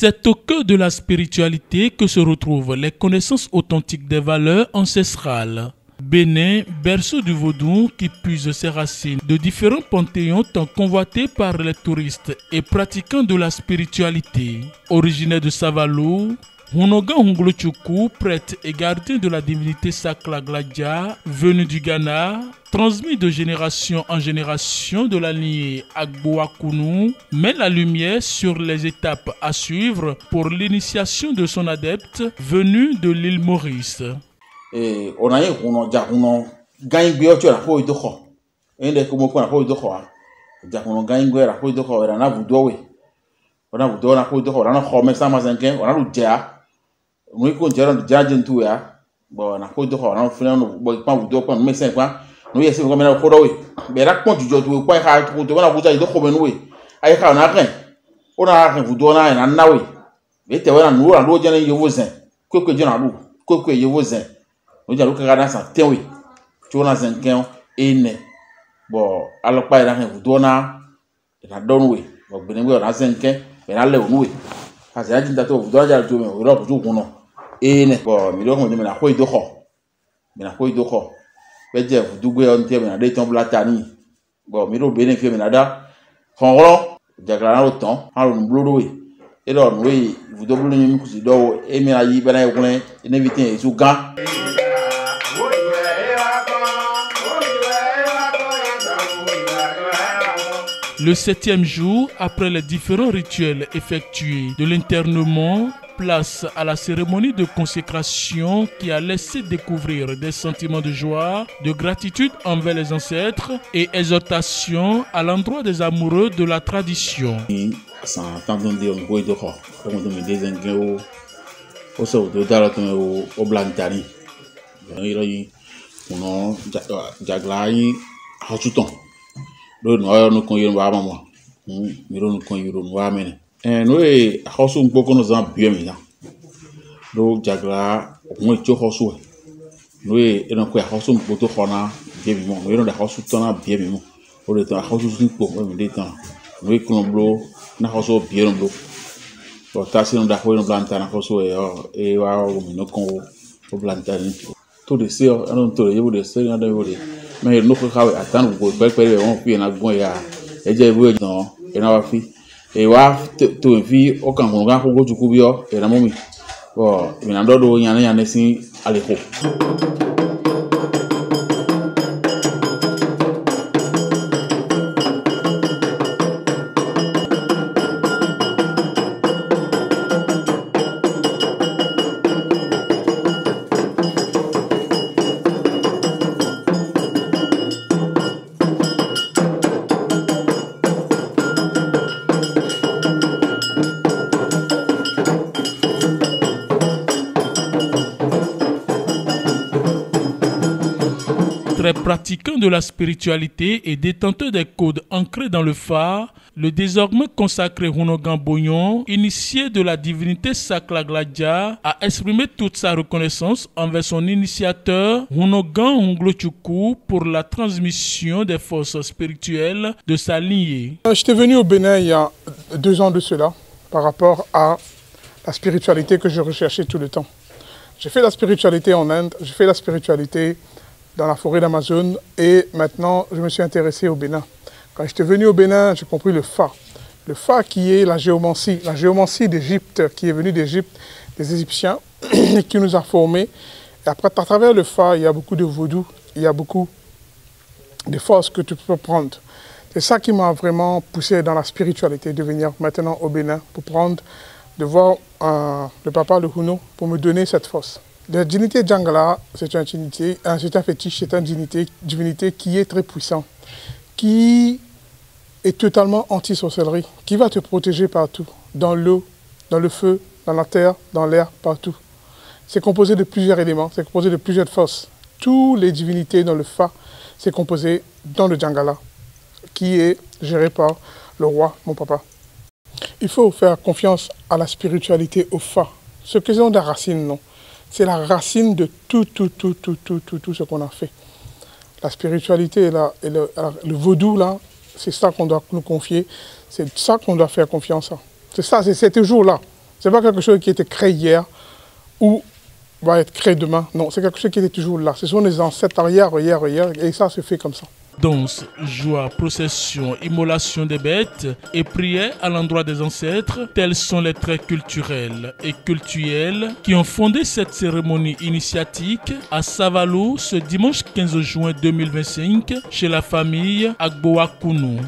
C'est au cœur de la spiritualité que se retrouvent les connaissances authentiques des valeurs ancestrales. Bénin, berceau du vaudou qui puise ses racines de différents panthéons tant convoités par les touristes et pratiquants de la spiritualité. Originaire de Savalo, Hunoga Hunglochuku, prêtre et gardien de la divinité Sakla Gladia, venu du Ghana, transmis de génération en génération de la lignée Agboakunu, met la lumière sur les étapes à suivre pour l'initiation de son adepte venu de l'île Maurice. On a eu un gain de la foi de Ho. Et les Kumoko à Ho de Ho. Jacono gain de la foi de Ho, and I would do it. On a would do a Ho de Ho, and a Homer Samazan, or I would jar. We could jar the judging to ya, but I put the Ho, and Flan would do upon me saying, no, yes, I'm going to put away. But I want you to quite hard to the one I would say the Homan way. I have nothing. What I have do and now it. It's the one I know, and Roger, you wasn't. Quick, General, quick, you wasn't. Oja luka kada sa tewe chona zenken ene bo alokpa ira hen udona ira donwe bo benengwe na zenken ira le onwe ase ajin tato udona ja to me ro ku kuno ene bo mi lo ko me na ko ido ko be je udugwe on te me na de ton blatani bo mi ro bene fe me na da konro jagara ro ton ha ro nblodo we e lo no we udobulu ni ku si do e mi na yi bana e kunle ene vitin e su gan. Le 7e jour, après les différents rituels effectués de l'internement, place à la cérémonie de consécration qui a laissé découvrir des sentiments de joie, de gratitude envers les ancêtres et exhortation à l'endroit des amoureux de la tradition. Do no no kon yiro ba mama mi ro no kon yiro no wa mene no e hosu ngboko no zan bie mi ya do jagra mo cho hosu no e no ko hosu ngboko to khona bie mi mo no da hosu to na bie mi mo o le ta hosu ngboko mo mi de tan no e kon blo na hosu bie no blo o ta si no da ko no blanta na hosu e wa o mi no kon o blanta ni to de se o no to ye bo de se na de bo de mais no ko xawe atan ko pere on fi na gon ya e je bo don e na wa fi e wa to fi o kan ko ga ko goju ku bi o e na mo mi bo mi na do yan sin ale ko. Très pratiquant de la spiritualité et détenteur des codes ancrés dans le phare, le désormais consacré Hunogan Boyon, initié de la divinité Sakla Gladia, a exprimé toute sa reconnaissance envers son initiateur Hunogan Hunglochuku pour la transmission des forces spirituelles de sa lignée. J'étais venu au Bénin il y a 2 ans de cela par rapport à la spiritualité que je recherchais tout le temps. J'ai fait la spiritualité en Inde, j'ai fait la spiritualité dans la forêt d'Amazon et maintenant je me suis intéressé au Bénin. Quand j'étais venu au Bénin, j'ai compris le Fa. Le Fa qui est la géomancie d'Égypte, qui est venue d'Égypte, des Égyptiens, et qui nous a formés. Et après, à travers le Fa, il y a beaucoup de vaudou, il y a beaucoup de forces que tu peux prendre. C'est ça qui m'a vraiment poussé dans la spiritualité, de venir maintenant au Bénin pour prendre, de voir le papa, le Huno, pour me donner cette force. La divinité Djangala, c'est un fétiche, c'est une divinité qui est très puissante, qui est totalement anti-sorcellerie, qui va te protéger partout, dans l'eau, dans le feu, dans la terre, dans l'air, partout. C'est composé de plusieurs éléments, c'est composé de plusieurs forces. Toutes les divinités dans le Fa, c'est composé dans le Djangala, qui est géré par le roi, mon papa. Il faut faire confiance à la spiritualité, au Fa. Ce que c'est de la racine, non. C'est la racine de tout ce qu'on a fait. La spiritualité et le vaudou, là, c'est ça qu'on doit nous confier. C'est ça qu'on doit faire confiance à. C'est ça, c'est toujours là. C'est pas quelque chose qui a été créé hier ou va être créé demain. Non, c'est quelque chose qui était toujours là. Ce sont les ancêtres arrière, et ça se fait comme ça. Danse, joie, procession, immolation des bêtes et prière à l'endroit des ancêtres, tels sont les traits culturels et cultuels qui ont fondé cette cérémonie initiatique à Savalou ce dimanche 15 juin 2025 chez la famille Agboakounou.